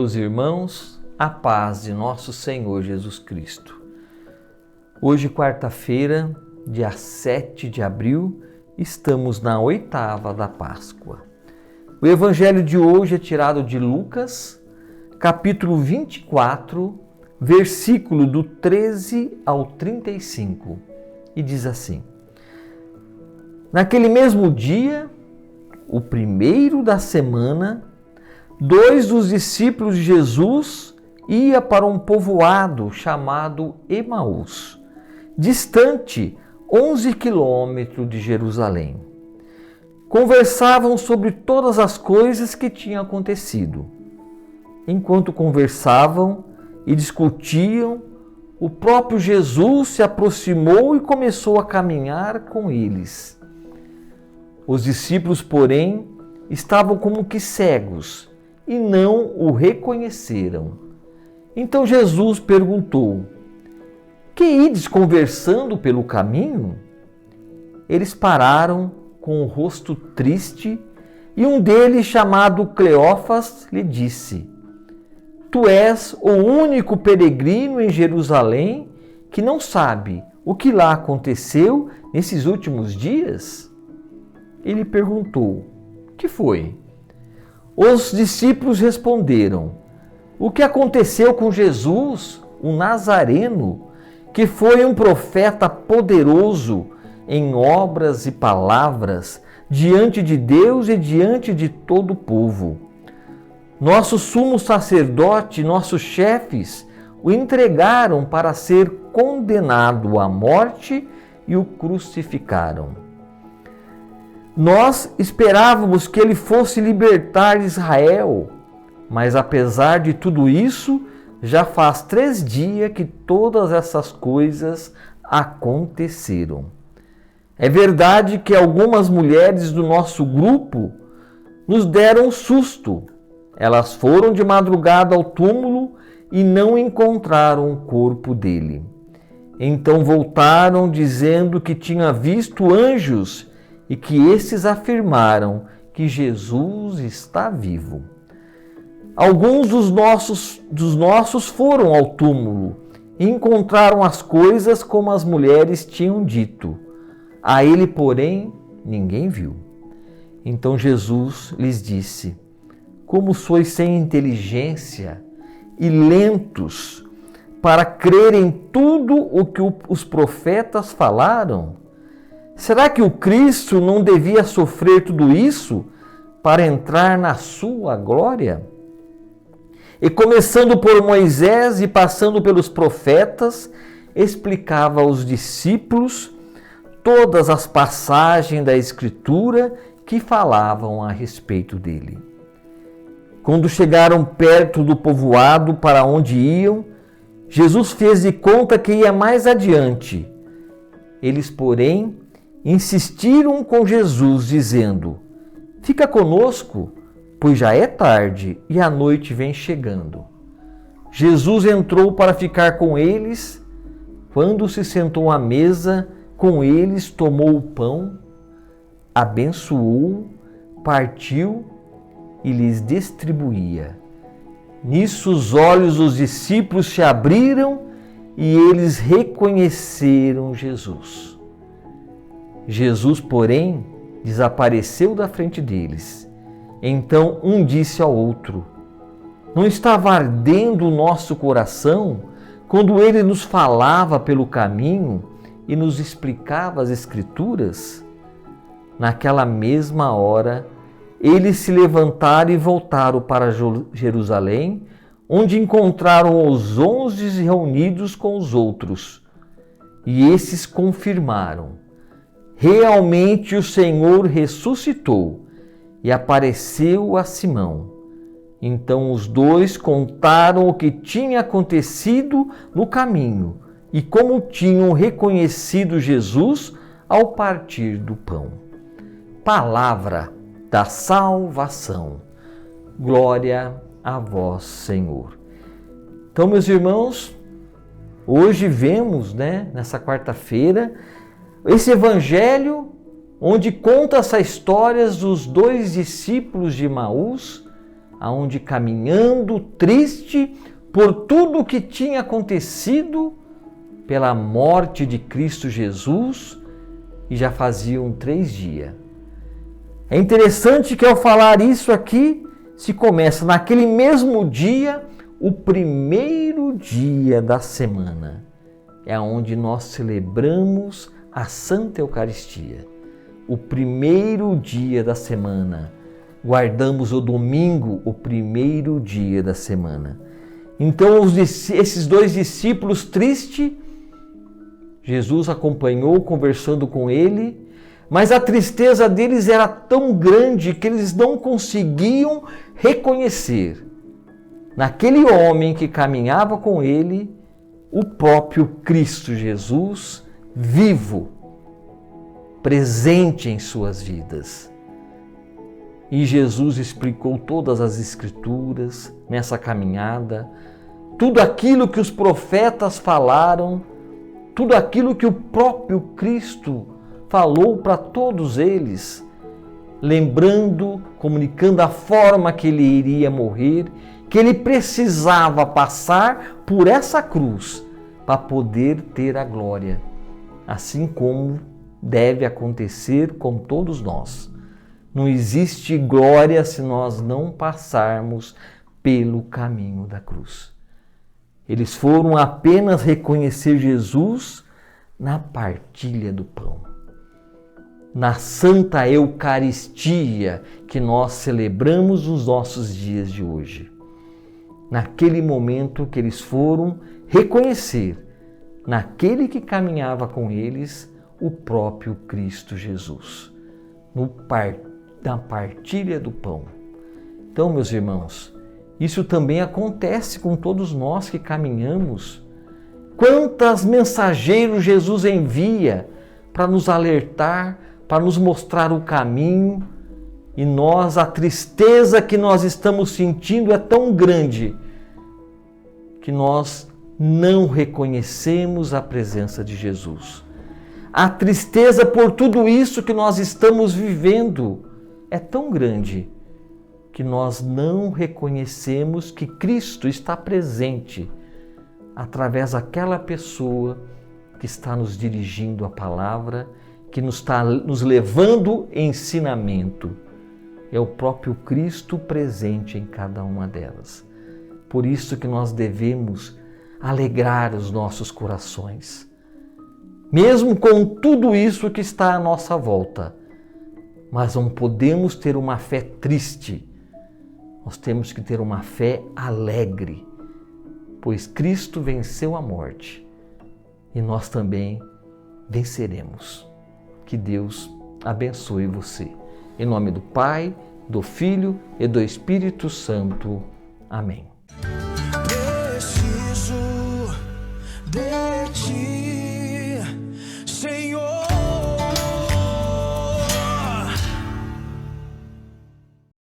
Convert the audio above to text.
meus irmãos, a paz de nosso Senhor Jesus Cristo. Hoje, quarta-feira, dia 7 de abril, estamos na oitava da Páscoa. O evangelho de hoje é tirado de Lucas, capítulo 24, versículo do 13 ao 35, e diz assim: Naquele mesmo dia, o primeiro da semana, 2 dos discípulos de Jesus ia para um povoado chamado Emaús, distante 11 quilômetros de Jerusalém. Conversavam sobre todas as coisas que tinham acontecido. Enquanto conversavam e discutiam, o próprio Jesus se aproximou e começou a caminhar com eles. Os discípulos, porém, estavam como que cegos e não o reconheceram. Então Jesus perguntou: Que ides conversando pelo caminho? Eles pararam com o rosto triste e um deles, chamado Cleófas, lhe disse: Tu és o único peregrino em Jerusalém que não sabe o que lá aconteceu nesses últimos dias? Ele perguntou: Que foi? Os discípulos responderam: O que aconteceu com Jesus, o Nazareno, que foi um profeta poderoso em obras e palavras diante de Deus e diante de todo o povo. Nosso sumo sacerdote e nossos chefes o entregaram para ser condenado à morte e o crucificaram. Nós esperávamos que ele fosse libertar Israel, mas apesar de tudo isso, já faz 3 dias que todas essas coisas aconteceram. É verdade que algumas mulheres do nosso grupo nos deram um susto. Elas foram de madrugada ao túmulo e não encontraram o corpo dele. Então voltaram dizendo que tinham visto anjos e que esses afirmaram que Jesus está vivo. Alguns dos nossos foram ao túmulo e encontraram as coisas como as mulheres tinham dito. A ele, porém, ninguém viu. Então Jesus lhes disse: Como sois sem inteligência e lentos para crer em tudo o que os profetas falaram? Será que o Cristo não devia sofrer tudo isso para entrar na sua glória? E começando por Moisés e passando pelos profetas, explicava aos discípulos todas as passagens da Escritura que falavam a respeito dele. Quando chegaram perto do povoado para onde iam, Jesus fez de conta que ia mais adiante. Eles, porém, insistiram com Jesus, dizendo: Fica conosco, pois já é tarde e a noite vem chegando. Jesus entrou para ficar com eles. Quando se sentou à mesa com eles, tomou o pão, abençoou, partiu e lhes distribuía. Nisso os olhos dos discípulos se abriram e eles reconheceram Jesus. Jesus, porém, desapareceu da frente deles. Então um disse ao outro: Não estava ardendo o nosso coração quando ele nos falava pelo caminho e nos explicava as Escrituras? Naquela mesma hora, eles se levantaram e voltaram para Jerusalém, onde encontraram os 11 reunidos com os outros. E esses confirmaram: Realmente o Senhor ressuscitou e apareceu a Simão. Então os 2 contaram o que tinha acontecido no caminho e como tinham reconhecido Jesus ao partir do pão. Palavra da salvação. Glória a vós, Senhor. Então, meus irmãos, hoje vemos, nessa quarta-feira, esse evangelho onde conta essa história dos 2 discípulos de Emaús aonde caminhando triste por tudo o que tinha acontecido pela morte de Cristo Jesus, e já faziam 3 dias. É interessante que ao falar isso aqui, se começa naquele mesmo dia, o primeiro dia da semana. É onde nós celebramos a Santa Eucaristia. O primeiro dia da semana. Guardamos o domingo, o primeiro dia da semana. Então, esses 2 discípulos tristes, Jesus acompanhou, conversando com ele, mas a tristeza deles era tão grande que eles não conseguiam reconhecer naquele homem que caminhava com ele o próprio Cristo Jesus vivo, presente em suas vidas. E Jesus explicou todas as Escrituras nessa caminhada, tudo aquilo que os profetas falaram, tudo aquilo que o próprio Cristo falou para todos eles, lembrando, comunicando a forma que ele iria morrer, que ele precisava passar por essa cruz para poder ter a glória, assim como deve acontecer com todos nós. Não existe glória se nós não passarmos pelo caminho da cruz. Eles foram apenas reconhecer Jesus na partilha do pão, na Santa Eucaristia que nós celebramos nos nossos dias de hoje. Naquele momento que eles foram reconhecer, naquele que caminhava com eles, o próprio Cristo Jesus, na partilha do pão. Então, meus irmãos, isso também acontece com todos nós que caminhamos. Quantos mensageiros Jesus envia para nos alertar, para nos mostrar o caminho, e nós, a tristeza que nós estamos sentindo é tão grande que nós não reconhecemos a presença de Jesus. A tristeza por tudo isso que nós estamos vivendo é tão grande que nós não reconhecemos que Cristo está presente através daquela pessoa que está nos dirigindo a palavra, que nos está nos levando ensinamento. É o próprio Cristo presente em cada uma delas. Por isso que nós devemos alegrar os nossos corações, mesmo com tudo isso que está à nossa volta. Mas não podemos ter uma fé triste, nós temos que ter uma fé alegre, pois Cristo venceu a morte e nós também venceremos. Que Deus abençoe você. Em nome do Pai, do Filho e do Espírito Santo. Amém.